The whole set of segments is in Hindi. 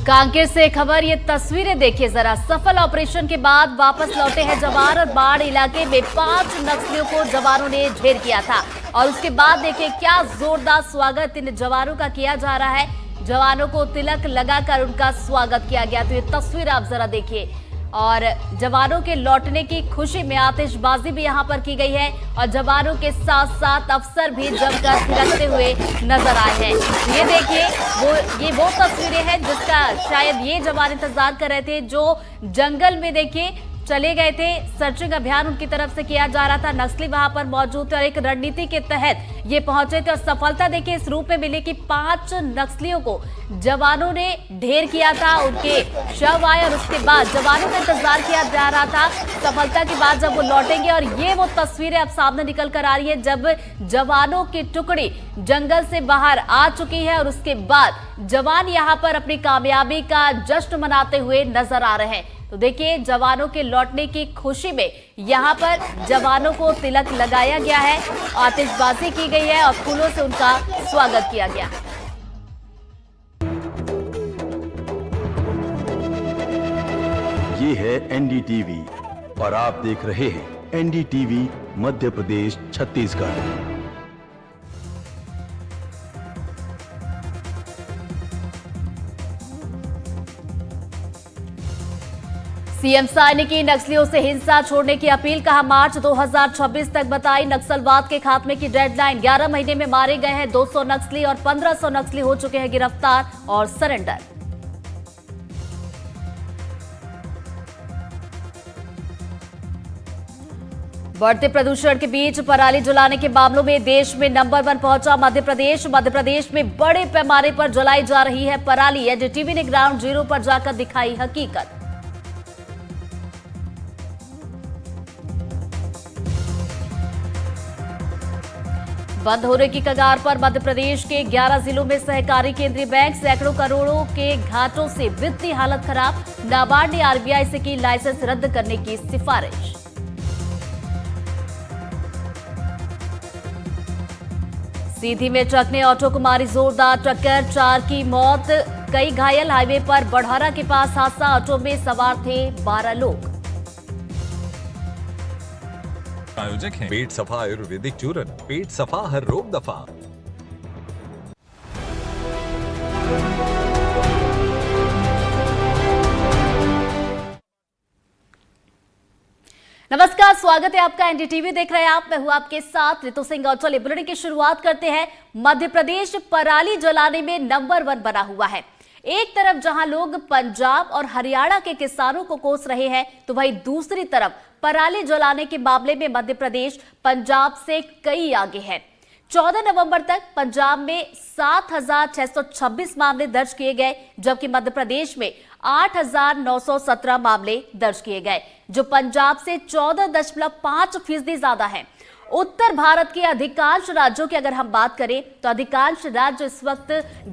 कांकेर से खबर, ये तस्वीरें देखिए जरा। सफल ऑपरेशन के बाद वापस लौटे हैं जवान और बाढ़ इलाके में 5 नक्सलियों को जवानों ने ढेर किया था और उसके बाद देखिए क्या जोरदार स्वागत इन जवानों का किया जा रहा है। जवानों को तिलक लगाकर उनका स्वागत किया गया। तो ये तस्वीर आप जरा देखिए और जवानों के लौटने की खुशी में आतिशबाजी भी यहां पर की गई है और जवानों के साथ साथ अफसर भी जमकर थिरकते हुए नजर आए हैं। ये देखिए ये वो तस्वीरें हैं जिसका शायद ये जवान इंतजार कर रहे थे, जो जंगल में देखिए चले गए थे। सर्चिंग अभियान उनकी तरफ से किया जा रहा था। नक्सली वहां पर मौजूद थे और एक रणनीति के तहत ये पहुंचे थे और सफलता देखिए इस रूप में मिली कि 5 नक्सलियों को जवानों ने ढेर किया था। उनके शव आए और उसके बाद जवानों का इंतजार किया जा रहा था सफलता के बाद जब वो लौटेंगे। और ये वो तस्वीरें अब सामने निकल कर आ रही है जब जवानों की टुकड़ी जंगल से बाहर आ चुकी है और उसके बाद जवान यहाँ पर अपनी कामयाबी का जश्न मनाते हुए नजर आ रहे हैं। तो देखिए जवानों के लौटने की खुशी में यहाँ पर जवानों को तिलक लगाया गया है, आतिशबाजी की गई है और फूलों से उनका स्वागत किया गया। ये है एनडीटीवी और आप देख रहे हैं एनडीटीवी मध्य प्रदेश छत्तीसगढ़। सीएम साय ने की नक्सलियों से हिंसा छोड़ने की अपील, कहा मार्च 2026 तक बताई नक्सलवाद के खात्मे की डेडलाइन। 11 महीने में मारे गए हैं 200 नक्सली और 1500 नक्सली हो चुके हैं गिरफ्तार और सरेंडर। बढ़ते प्रदूषण के बीच पराली जलाने के मामलों में देश में नंबर 1 पहुंचा मध्य प्रदेश। मध्य प्रदेश में बड़े पैमाने पर जलाई जा रही है पराली। एनडीटीवी ने ग्राउंड जीरो पर जाकर दिखाई हकीकत। बंद होने की कगार पर मध्य प्रदेश के 11 जिलों में सहकारी केंद्रीय बैंक। सैकड़ों करोड़ों के घाटों से वित्तीय हालत खराब। नाबार्ड ने आरबीआई से की लाइसेंस रद्द करने की सिफारिश। सीधी में ट्रक ने ऑटो को मारी जोरदार टक्कर, 4 की मौत, कई घायल। हाईवे पर बढ़ारा के पास हादसा, ऑटो में सवार थे 12 लोग। आयोजक हैं पेट सफा आयुर्वेदिक चूरन, पेट सफा हर रोग दफा। नमस्कार, स्वागत है आपका। एनडीटीवी देख रहे हैं आप, मैं हूं आपके साथ रितु सिंह। और चलिए बुलेटिन की शुरुआत करते हैं। मध्य प्रदेश पराली जलाने में नंबर 1 बना हुआ है। एक तरफ जहां लोग पंजाब और हरियाणा के किसानों को कोस रहे हैं, तो वहीं दूसरी तरफ पराली जलाने के मामले में मध्य प्रदेश पंजाब से कई आगे है। 14 नवंबर तक पंजाब में 7,626 मामले दर्ज किए गए, जबकि मध्य प्रदेश में 8,917 मामले दर्ज किए गए, जो पंजाब से 14.5% ज्यादा है। उत्तर भारत के अधिकांश राज्यों की अगर हम बात करें तो अधिकांश राज्य इस वक्त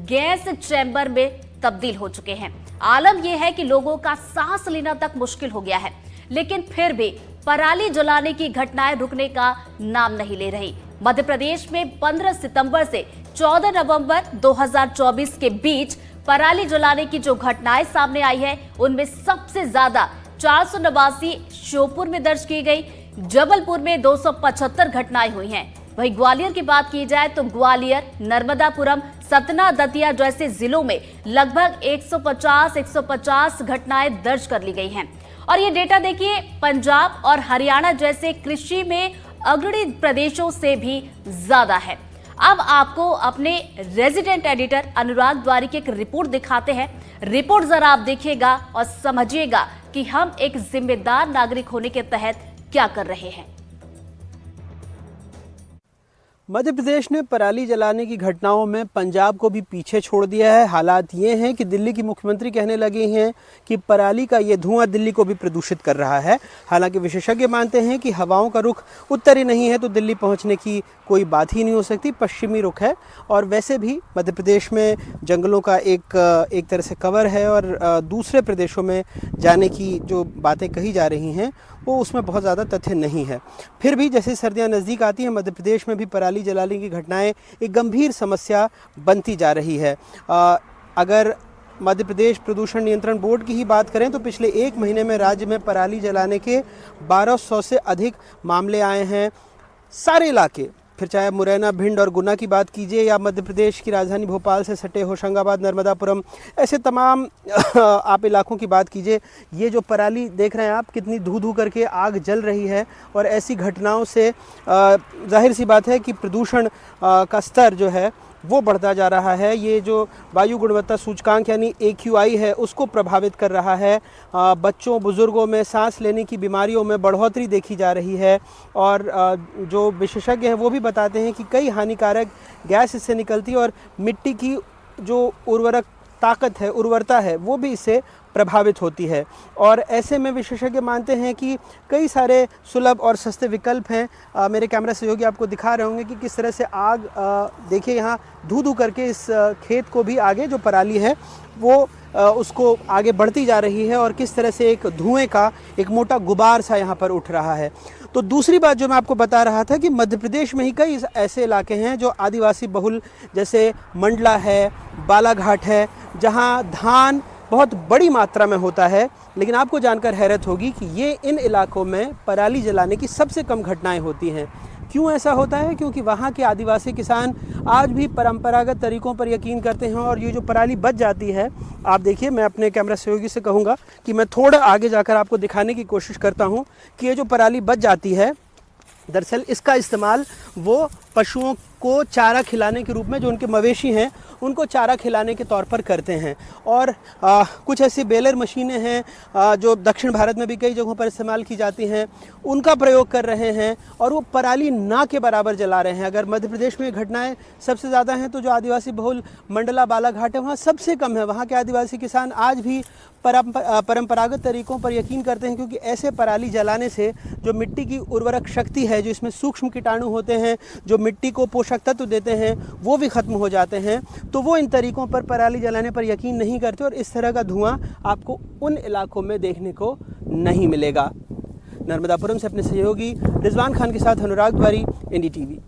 गैस चैम्बर में तब्दील हो चुके हैं। आलम यह है कि लोगों का सांस लेना तक मुश्किल हो गया है, लेकिन फिर भी पराली जलाने की घटनाएं रुकने का नाम नहीं ले रही। मध्य प्रदेश में 15 सितंबर से 14 नवंबर 2024 के बीच पराली जलाने की जो घटनाएं सामने आई है, उनमें सबसे ज्यादा 489 श्योपुर में दर्ज की गई। जबलपुर में 275 घटनाएं हुई हैं। वहीं ग्वालियर की बात की जाए तो ग्वालियर, नर्मदापुरम, सतना, दतिया जैसे जिलों में लगभग 150 घटनाएं दर्ज कर ली गई हैं। और ये डेटा देखिए पंजाब और हरियाणा जैसे कृषि में अग्रणी प्रदेशों से भी ज्यादा है। अब आपको अपने रेजिडेंट एडिटर अनुराग द्वारी की एक रिपोर्ट दिखाते हैं। रिपोर्ट जरा आप देखिएगा और समझिएगा कि हम एक जिम्मेदार नागरिक होने के तहत क्या कर रहे हैं। मध्य प्रदेश ने पराली जलाने की घटनाओं में पंजाब को भी पीछे छोड़ दिया है। हालात ये हैं कि दिल्ली की मुख्यमंत्री कहने लगे हैं कि पराली का ये धुआं दिल्ली को भी प्रदूषित कर रहा है। हालांकि विशेषज्ञ मानते हैं कि हवाओं का रुख उत्तरी नहीं है तो दिल्ली पहुंचने की कोई बात ही नहीं हो सकती, पश्चिमी रुख है। और वैसे भी मध्य प्रदेश में जंगलों का एक तरह से कवर है और दूसरे प्रदेशों में जाने की जो बातें कही जा रही हैं वो उसमें बहुत ज़्यादा तथ्य नहीं है। फिर भी जैसे सर्दियां नज़दीक आती हैं, मध्य प्रदेश में भी पराली जलाने की घटनाएं एक गंभीर समस्या बनती जा रही है। अगर मध्य प्रदेश प्रदूषण नियंत्रण बोर्ड की ही बात करें तो पिछले एक महीने में राज्य में पराली जलाने के 1200 से अधिक मामले आए हैं। सारे इलाके, फिर चाहे मुरैना, भिंड और गुना की बात कीजिए या मध्य प्रदेश की राजधानी भोपाल से सटे होशंगाबाद, नर्मदापुरम, ऐसे तमाम आप इलाकों की बात कीजिए, ये जो पराली देख रहे हैं आप, कितनी धू धू करके आग जल रही है। और ऐसी घटनाओं से जाहिर सी बात है कि प्रदूषण का स्तर जो है वो बढ़ता जा रहा है। ये जो वायु गुणवत्ता सूचकांक यानी AQI है उसको प्रभावित कर रहा है। बच्चों, बुज़ुर्गों में सांस लेने की बीमारियों में बढ़ोतरी देखी जा रही है। और जो विशेषज्ञ हैं वो भी बताते हैं कि कई हानिकारक गैस इससे निकलती है और मिट्टी की जो उर्वरक ताकत है, उर्वरता है, वो भी इससे प्रभावित होती है। और ऐसे में विशेषज्ञ मानते हैं कि कई सारे सुलभ और सस्ते विकल्प हैं। मेरे कैमरा सहयोगी आपको दिखा रहे होंगे कि किस तरह से आग, देखिए यहाँ धू धू करके इस खेत को भी आगे जो पराली है वो उसको आगे बढ़ती जा रही है और किस तरह से एक धुएं का एक मोटा गुबार सा यहाँ पर उठ रहा है। तो दूसरी बात जो मैं आपको बता रहा था कि मध्य प्रदेश में ही कई ऐसे इलाके हैं जो आदिवासी बहुल, जैसे मंडला है, बालाघाट है, जहाँ धान बहुत बड़ी मात्रा में होता है। लेकिन आपको जानकर हैरत होगी कि ये इन इलाकों में पराली जलाने की सबसे कम घटनाएं होती हैं। क्यों ऐसा होता है? क्योंकि वहाँ के आदिवासी किसान आज भी परंपरागत तरीकों पर यकीन करते हैं और ये जो पराली बच जाती है, आप देखिए, मैं अपने कैमरा सहयोगी से कहूँगा कि मैं थोड़ा आगे जाकर आपको दिखाने की कोशिश करता हूँ कि ये जो पराली बच जाती है, दरअसल इसका इस्तेमाल वो पशुओं को चारा खिलाने के रूप में, जो उनके मवेशी हैं उनको चारा खिलाने के तौर पर करते हैं। और कुछ ऐसी बेलर मशीनें हैं जो दक्षिण भारत में भी कई जगहों पर इस्तेमाल की जाती हैं, उनका प्रयोग कर रहे हैं और वो पराली ना के बराबर जला रहे हैं। अगर मध्य प्रदेश में घटनाएं सबसे ज़्यादा हैं तो जो आदिवासी बहुल मंडला, बालाघाट है, वहाँ सबसे कम है। वहाँ के आदिवासी किसान आज भी परंपरागत तरीकों पर यकीन करते हैं, क्योंकि ऐसे पराली जलाने से जो मिट्टी की उर्वरक शक्ति है, जो इसमें सूक्ष्म कीटाणु होते हैं जो मिट्टी को पोषक तत्व देते हैं, वो भी ख़त्म हो जाते हैं। तो वो इन तरीक़ों पर पराली जलाने पर यकीन नहीं करते और इस तरह का धुआं आपको उन इलाकों में देखने को नहीं मिलेगा। नर्मदापुरम से अपने सहयोगी रिजवान खान के साथ अनुराग द्वारी, NDTV।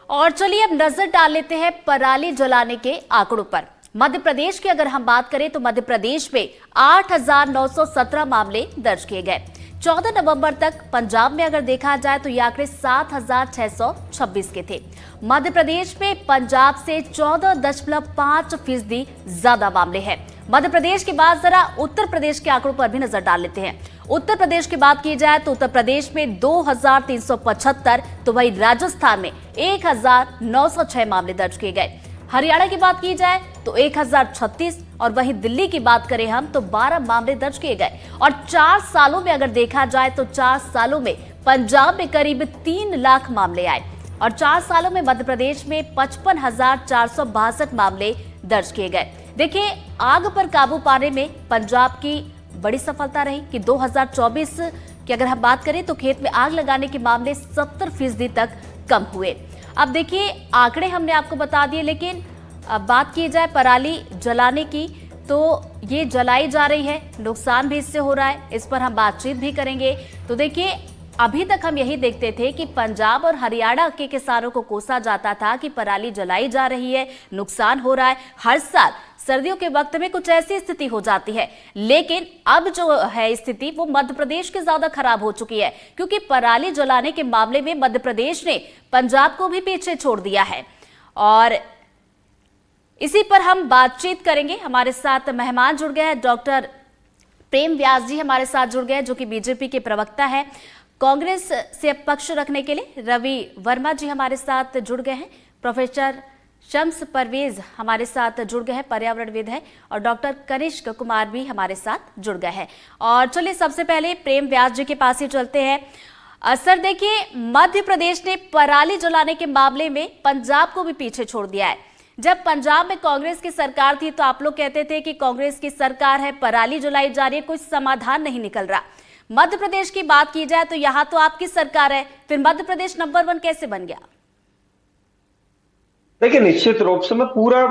और चलिए अब नजर डाल लेते हैं पराली जलाने के आंकड़ों पर। मध्य प्रदेश की अगर हम बात करें तो मध्य प्रदेश में 8,917 मामले दर्ज किए गए। 14 नवंबर तक पंजाब में अगर देखा जाए तो ये आंकड़े 7,626 के थे। मध्य प्रदेश में पंजाब से 14.5% ज्यादा मामले हैं। मध्य प्रदेश के बाद जरा उत्तर प्रदेश के आंकड़ों पर भी नजर डाल लेते हैं। उत्तर प्रदेश की बात की जाए तो उत्तर प्रदेश में 2,375, तो वहीं राजस्थान में 1,906 मामले दर्ज किए गए। हरियाणा की बात की जाए तो 1,036 और वहीं दिल्ली की बात करें हम तो 12 मामले दर्ज किए गए। और 4 सालों में अगर देखा जाए तो 4 सालों में पंजाब में करीब 3 लाख मामले आए और 4 सालों में मध्य प्रदेश में 55,462 मामले दर्ज किए गए। देखिए, आग पर काबू पाने में पंजाब की बड़ी सफलता रही कि 2024 की अगर हम बात करें तो खेत में आग लगाने के मामले 70% तक कम हुए। अब देखिए, आंकड़े हमने आपको बता दिए, लेकिन अब बात की जाए पराली जलाने की तो ये जलाई जा रही है, नुकसान भी इससे हो रहा है, इस पर हम बातचीत भी करेंगे। तो देखिए, अभी तक हम यही देखते थे कि पंजाब और हरियाणा के किसानों को कोसा जाता था कि पराली जलाई जा रही है, नुकसान हो रहा है। हर साल सर्दियों के वक्त में कुछ ऐसी स्थिति हो जाती है, लेकिन अब जो है स्थिति वो मध्य प्रदेश की ज्यादा खराब हो चुकी है, क्योंकि पराली जलाने के मामले में मध्य प्रदेश ने पंजाब को भी पीछे छोड़ दिया है। और इसी पर हम बातचीत करेंगे। हमारे साथ मेहमान जुड़ गए हैं, डॉक्टर प्रेम व्यास जी हमारे साथ जुड़ गए, जो कि बीजेपी के प्रवक्ता है। कांग्रेस से पक्ष रखने के लिए रवि वर्मा जी हमारे साथ जुड़ गए हैं। प्रोफेसर शम्स परवेज हमारे साथ जुड़ गए हैं, पर्यावरणविद है। और डॉक्टर कनिष्क कुमार भी हमारे साथ जुड़ गए हैं। और चलिए सबसे पहले प्रेम व्यास जी के पास ही चलते हैं। सर देखिए, मध्य प्रदेश ने पराली जलाने के मामले में पंजाब को भी पीछे छोड़ दिया है। जब पंजाब में कांग्रेस की सरकार थी तो आप लोग कहते थे कि कांग्रेस की सरकार है, पराली जलाई जा रही है, कोई समाधान नहीं निकल रहा। मध्य प्रदेश की बात की जाए तो यहाँ तो आपकी सरकार है, फिर मध्य प्रदेश नंबर 1 कैसे बन गया? देखिए, निश्चित रूप से मैं पूरा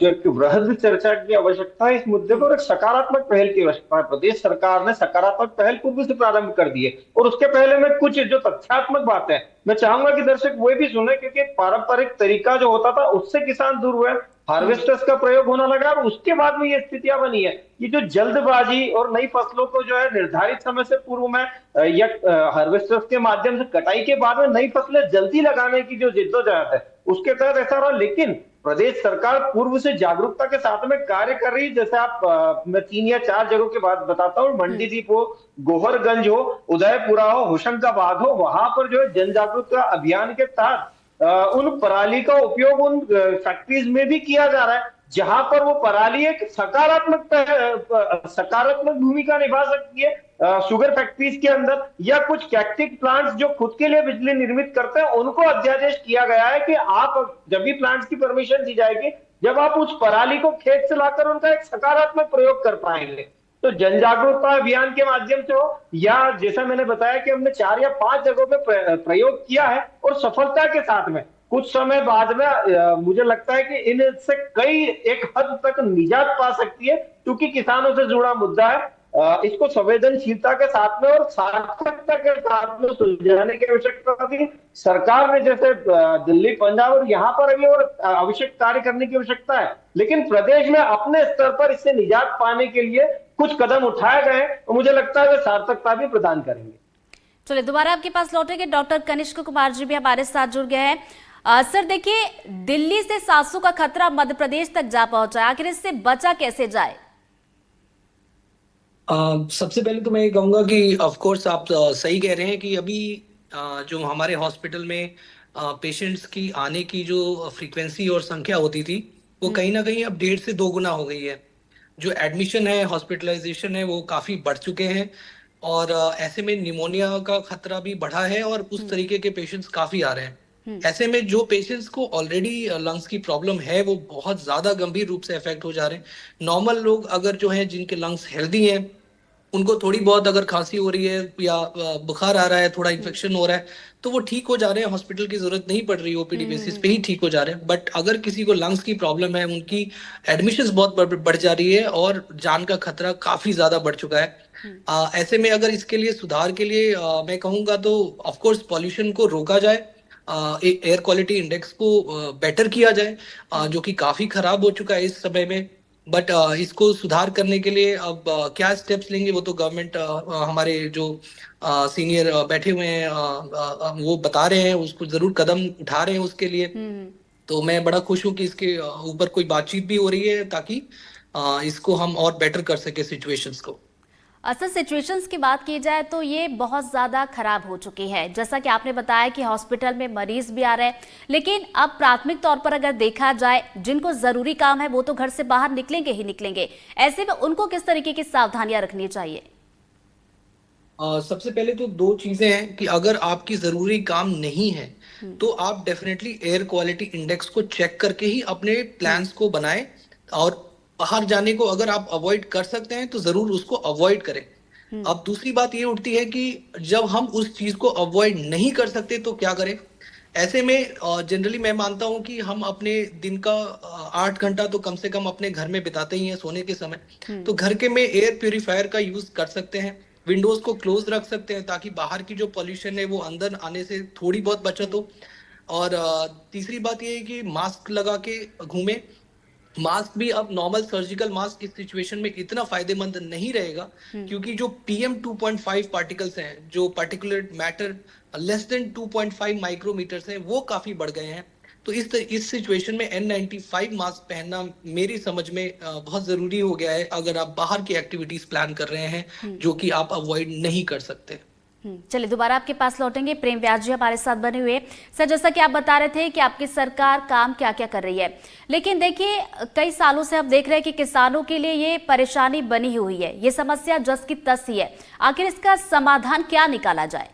जो वृहद चर्चा की आवश्यकता है इस मुद्दे पर, एक सकारात्मक पहल की आवश्यकता है। प्रदेश सरकार ने सकारात्मक पहल पूर्व से प्रारंभ कर दी है और उसके पहले मैं कुछ जो तथ्यात्मक बातें मैं चाहूंगा कि दर्शक वो भी सुने, क्योंकि पारंपरिक तरीका जो होता था उससे किसान दूर हुए। हार्वेस्टर्स का प्रयोग होना लगा और उसके बाद में ये स्थितियां बनी है कि जो जल्दबाजी और नई फसलों को जो है निर्धारित समय से पूर्व में या हार्वेस्टर्स के माध्यम से कटाई के बाद में नई फसलें जल्दी लगाने की जो जिद्दोजहद है उसके तहत ऐसा रहा। लेकिन प्रदेश सरकार पूर्व से जागरूकता के साथ में कार्य कर रही है। जैसे आप मैं 3 या 4 जगहों की बात बताता हूँ, मंडीदीप हो, गोहरगंज हो, उदयपुरा हो, होशंगाबाद हो, वहां पर जो है जन जागरूकता अभियान के तहत उन पराली का उपयोग उन फैक्ट्रीज में भी किया जा रहा है जहां पर वो पराली एक सकारात्मक भूमिका निभा सकती है। शुगर फैक्ट्रीज के अंदर या कुछ कैक्टिक प्लांट्स जो खुद के लिए बिजली निर्मित करते हैं उनको अध्यादेश किया गया है कि आप जब भी प्लांट्स की परमिशन दी जाएगी जब आप उस पराली को खेत से लाकर उनका एक सकारात्मक प्रयोग कर पाएंगे। तो जन जागरूकता अभियान के माध्यम से हो या जैसा मैंने बताया कि हमने 4 या 5 जगहों पे प्रयोग किया है और सफलता के साथ में कुछ समय बाद में मुझे लगता है कि इनसे कई एक हद तक निजात पा सकती है क्योंकि किसानों से जुड़ा मुद्दा है। इसको संवेदनशीलता के साथ में और सार्थकता के साथ में सुलझाने की आवश्यकता थी। सरकार ने जैसे दिल्ली, पंजाब और यहाँ पर अभी और आवश्यक कार्य करने की आवश्यकता है, लेकिन प्रदेश में अपने स्तर पर इससे निजात पाने के लिए कुछ कदम उठाए गए और मुझे लगता है वे सार्थकता भी प्रदान करेंगे। चलिए दोबारा आपके पास लौटेंगे। डॉक्टर कनिष्क कुमार जी भी हमारे साथ जुड़ गए हैं। सर देखिए, दिल्ली से 700 का खतरा मध्य प्रदेश तक जा पहुंचा, आखिर इससे बचा कैसे जाए? सबसे पहले तो मैं ये कहूँगा कि ऑफ कोर्स आप सही कह रहे हैं कि अभी जो हमारे हॉस्पिटल में पेशेंट्स की आने की जो फ्रीक्वेंसी और संख्या होती थी वो कहीं ना कहीं अब 1.5 से 2 गुना हो गई है। जो एडमिशन है, हॉस्पिटलाइजेशन है, वो काफ़ी बढ़ चुके हैं और ऐसे में निमोनिया का खतरा भी बढ़ा है और उस तरीके के पेशेंट्स काफ़ी आ रहे हैं। ऐसे में जो पेशेंट्स को ऑलरेडी लंग्स की प्रॉब्लम है वो बहुत ज़्यादा गंभीर रूप से अफेक्ट हो जा रहे हैं। नॉर्मल लोग अगर जो हैं जिनके लंग्स हेल्दी हैं उनको थोड़ी बहुत अगर खांसी हो रही है या बुखार आ रहा है, थोड़ा इन्फेक्शन हो रहा है तो वो ठीक हो जा रहे हैं, हॉस्पिटल की जरूरत नहीं पड़ रही, ओपीडी बेसिस पे ही ठीक हो जा रहे हैं। बट अगर किसी को लंग्स की प्रॉब्लम है, उनकी एडमिशंस बहुत बढ़ जा रही है और जान का खतरा काफी ज्यादा बढ़ चुका है। ऐसे में अगर इसके लिए सुधार के लिए मैं कहूँगा तो ऑफकोर्स पॉल्यूशन को रोका जाए, एयर क्वालिटी इंडेक्स को बेटर किया जाए जो कि काफी खराब हो चुका है इस समय में। बट इसको सुधार करने के लिए अब क्या स्टेप्स लेंगे वो तो गवर्नमेंट हमारे जो सीनियर बैठे हुए हैं वो बता रहे हैं, उसको जरूर कदम उठा रहे हैं उसके लिए। तो मैं बड़ा खुश हूँ कि इसके ऊपर कोई बातचीत भी हो रही है ताकि इसको हम और बेटर कर सके सिचुएशंस को। असल सिचुएशंस की बात की जाए तो ये बहुत ज़्यादा खराब हो चुकी है। जैसा कि आपने बताया कि हॉस्पिटल में मरीज भी आ रहे हैं, लेकिन अब प्राथमिक तौर पर अगर देखा जाए जिनको ज़रूरी काम है वो तो घर से बाहर निकलेंगे ही निकलेंगे। ऐसे में उनको किस तरीके की सावधानियां रखनी चाहिए? सबसे पहले तो 2 चीज़ें हैं कि अगर आपकी ज़रूरी काम नहीं है तो आप डेफिनेटली एयर क्वालिटी इंडेक्स को चेक करके ही अपने प्लान्स को बनाएं और बाहर जाने को अगर आप अवॉइड कर सकते हैं तो जरूर उसको अवॉइड करें। अब दूसरी बात ये उठती है कि जब हम उस चीज को अवॉइड नहीं कर सकते तो क्या करें। ऐसे में जनरली मैं मानता हूं कि हम अपने दिन का 8 घंटा तो कम से कम अपने घर में बिताते ही हैं सोने के समय। तो घर के में एयर प्यूरिफायर का यूज कर सकते हैं, विंडोज को क्लोज रख सकते हैं ताकि बाहर की जो पॉल्यूशन है वो अंदर आने से थोड़ी बहुत बचत हो। और तीसरी बात ये है कि मास्क लगा के घूमें। मास्क भी अब नॉर्मल सर्जिकल मास्क इस सिचुएशन में इतना फायदेमंद नहीं रहेगा क्योंकि जो PM 2.5 पार्टिकल्स हैं, जो particulate matter less than 2.5 micrometres हैं, वो काफी बढ़ गए हैं। तो इस सिचुएशन में N95 मास्क पहनना मेरी समझ में बहुत जरूरी हो गया है अगर आप बाहर की एक्टिविटीज प्लान कर रहे हैं जो कि आप अवॉइड नहीं कर सकते। चलिए दोबारा आपके पास लौटेंगे। प्रेम व्यास जी हमारे साथ बने हुए। सर, जैसा कि आप बता रहे थे कि आपकी सरकार काम क्या क्या कर रही है, लेकिन देखिए कई सालों से हम देख रहे हैं कि किसानों के लिए ये परेशानी बनी हुई है, ये समस्या जस की तस ही है। आखिर इसका समाधान क्या निकाला जाए?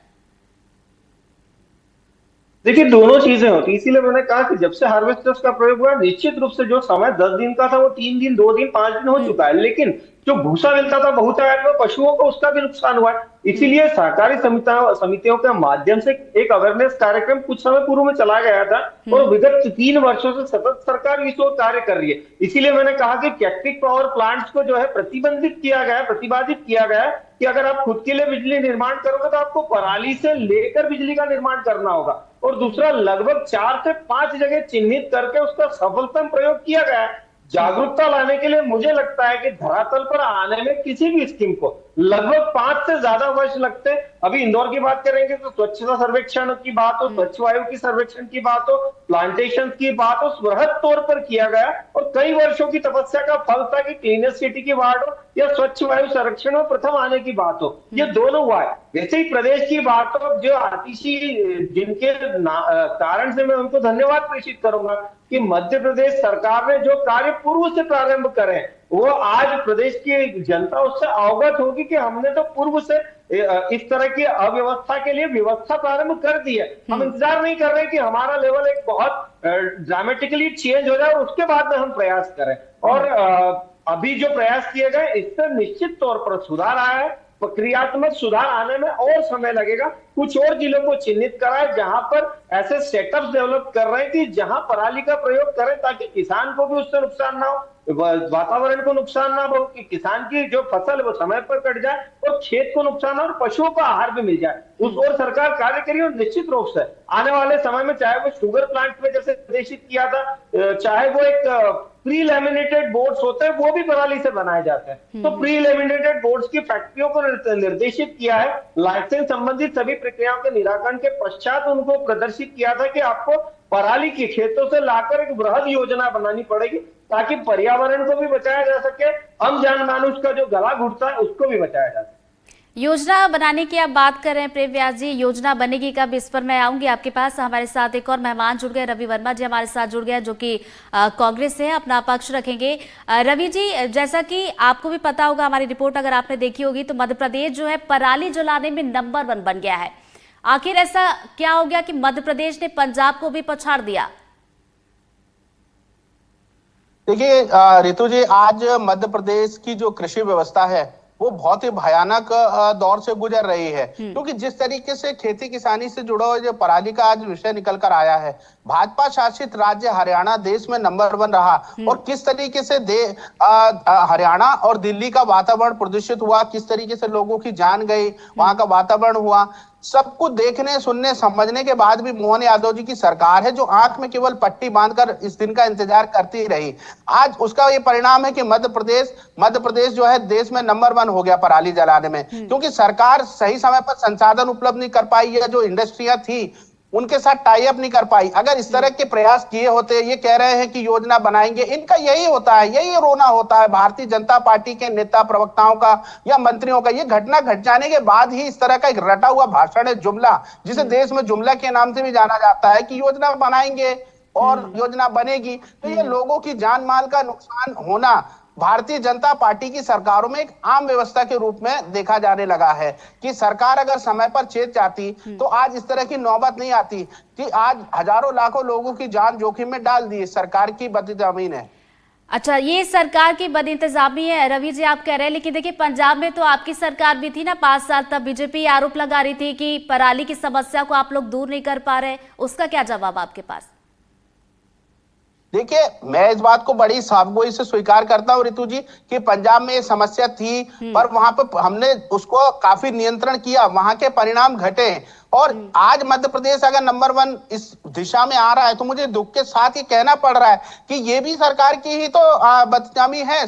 देखिए दोनों चीजें होती, इसीलिए मैंने कहा कि जब से हार्वेस्टर्स का प्रयोग हुआ निश्चित रूप से जो समय 10 दिन का था वो 3 दिन, 2 दिन, 5 दिन हो चुका है, लेकिन जो भूसा मिलता था बहुतायत में पशुओं को उसका भी नुकसान हुआ है। इसीलिए सहकारी समितियों के माध्यम से एक अवेयरनेस कार्यक्रम कुछ समय पूर्व में चला गया था और विगत 3 वर्षों से सतत सरकार इस ओर कार्य कर रही है। इसीलिए मैंने कहा कि इलेक्ट्रिक पावर प्लांट्स को जो है प्रतिबंधित किया गया है, प्रतिबाधित किया गया है कि अगर आप खुद के लिए बिजली निर्माण करोगे तो आपको पराली से लेकर बिजली का निर्माण करना होगा। और दूसरा, लगभग 4 से 5 जगह चिन्हित करके उसका सफलतम प्रयोग किया गया है। जागरूकता लाने के लिए मुझे लगता है कि धरातल पर आने में किसी भी स्कीम को लगभग 5 से ज्यादा वर्ष लगते हैं। अभी इंदौर की बात करेंगे तो स्वच्छता सर्वेक्षण की बात हो, स्वच्छ वायु की सर्वेक्षण की बात हो, प्लांटेशन की बात हो, बृहद तौर पर किया गया और कई वर्षों की तपस्या का फल था कि क्लीनेस्ट सिटी की बात हो या स्वच्छ वायु संरक्षण में प्रथम आने की बात हो, ये दोनों हुआ है। वैसे ही प्रदेश की बात हो, जो आतिशी जिनके कारण से मैं उनको धन्यवाद प्रेषित करूंगा कि मध्य प्रदेश सरकार ने जो कार्य पूर्व से प्रारंभ करे वो आज प्रदेश की जनता उससे अवगत होगी कि हमने तो पूर्व से इस तरह की अव्यवस्था के लिए व्यवस्था प्रारंभ कर दी है। हम इंतजार नहीं कर रहे कि हमारा लेवल एक बहुत ड्रामेटिकली चेंज हो जाए और उसके बाद में हम प्रयास करें। और अभी जो प्रयास किए गए इससे निश्चित तौर पर सुधार आया है। प्रक्रियात्मक सुधार आने में और समय लगेगा। कुछ और जिलों को चिन्हित करा है जहां पर ऐसे सेटअप्स डेवलप कर रहे हैं कि जहां पराली का प्रयोग करें ताकि किसान को भी उससे नुकसान ना हो, वातावरण को नुकसान ना हो, कि किसान की जो फसल है वो समय पर कट जाए और खेत को नुकसान ना हो और पशुओं को आहार भी मिल जाए। उस और सरकार कार्य करी और निश्चित रूप से आने वाले समय में चाहे वो शुगर प्लांट में जैसे निर्देशित किया था, चाहे वो एक प्री लैमिनेटेड बोर्ड्स होते हैं वो भी पराली से बनाए जाते हैं, तो प्री लैमिनेटेड बोर्ड्स की फैक्ट्रियों को निर्देशित किया है। लाइसेंस संबंधित सभी प्रक्रियाओं के निराकरण के पश्चात उनको प्रदर्शित किया था कि आपको पराली की खेतों से लाकर एक बृहद योजना बनानी पड़ेगी ताकि पर्यावरण को भी बचाया जा सके, आम जनमानुष का जो गला घुटता है उसको भी बचाया जा सके। योजना बनाने की आप बात कर रहे हैं प्रेम व्यास जी, योजना बनेगी कब, इस पर मैं आऊंगी आपके पास। हमारे साथ एक और मेहमान जुड़ गए, रवि वर्मा जी हमारे साथ जुड़ गए जो कि कांग्रेस से है, अपना पक्ष रखेंगे। रवि जी, जैसा कि आपको भी पता होगा, हमारी रिपोर्ट अगर आपने देखी होगी तो मध्य प्रदेश जो है पराली जलाने में नंबर 1 बन गया है। आखिर ऐसा क्या हो गया कि मध्य प्रदेश ने पंजाब को भी पछाड़ दिया? देखिए रितु जी, आज मध्य प्रदेश की जो कृषि व्यवस्था है वो बहुत ही भयानक दौर से गुजर रही है, क्योंकि जिस तरीके से खेती किसानी से जुड़ा हुआ जो पराली का आज विषय निकल कर आया है, भाजपा शासित राज्य हरियाणा देश में नंबर 1 रहा और किस तरीके से हरियाणा और दिल्ली का वातावरण प्रदूषित हुआ, किस तरीके से लोगों की जान गई, वहां का वातावरण हुआ, सब कुछ देखने सुनने समझने के बाद भी मोहन यादव जी की सरकार है जो आंख में केवल पट्टी बांधकर इस दिन का इंतजार करती रही। आज उसका ये परिणाम है कि मध्य प्रदेश जो है देश में नंबर 1 हो गया पराली जलाने में, क्योंकि सरकार सही समय पर संसाधन उपलब्ध नहीं कर पाई या जो इंडस्ट्रियां थी उनके साथ टाई अप नहीं कर पाई। अगर इस तरह के प्रयास किए होते, ये कह रहे हैं कि योजना बनाएंगे, इनका यही होता है, यही रोना होता है भारतीय जनता पार्टी के नेता प्रवक्ताओं का या मंत्रियों का। ये घटना घट जाने के बाद ही इस तरह का एक रटा हुआ भाषण है, जुमला, जिसे देश में जुमला के नाम से भी जाना जाता है कि योजना बनाएंगे और योजना बनेगी, तो ये लोगों की जान माल का नुकसान होना भारतीय जनता पार्टी की सरकारों में एक आम व्यवस्था के रूप में देखा जाने लगा है कि सरकार अगर समय पर चेत जाती तो आज इस तरह की नौबत नहीं आती कि आज हजारों लाखों लोगों की जान जोखिम में डाल दी सरकार की बदइंतजामी ने। अच्छा, ये सरकार की बदइंतजामी है रवि जी आप कह रहे हैं, लेकिन देखिए पंजाब में तो आपकी सरकार भी थी ना 5 साल, तब बीजेपी आरोप लगा रही थी कि पराली की समस्या को आप लोग दूर नहीं कर पा रहे, उसका क्या जवाब आपके पास? देखिए, मैं इस बात को बड़ी साफगोई से स्वीकार करता हूँ रितु जी कि पंजाब में ये समस्या थी, पर वहां पर हमने उसको काफी नियंत्रण किया, वहां के परिणाम घटे और आज मध्य प्रदेश अगर नंबर 1 इस दिशा में आ रहा है तो मुझे दुख के साथ ही कहना पड़ रहा है कि ये भी सरकार की ही तो बदनामी है।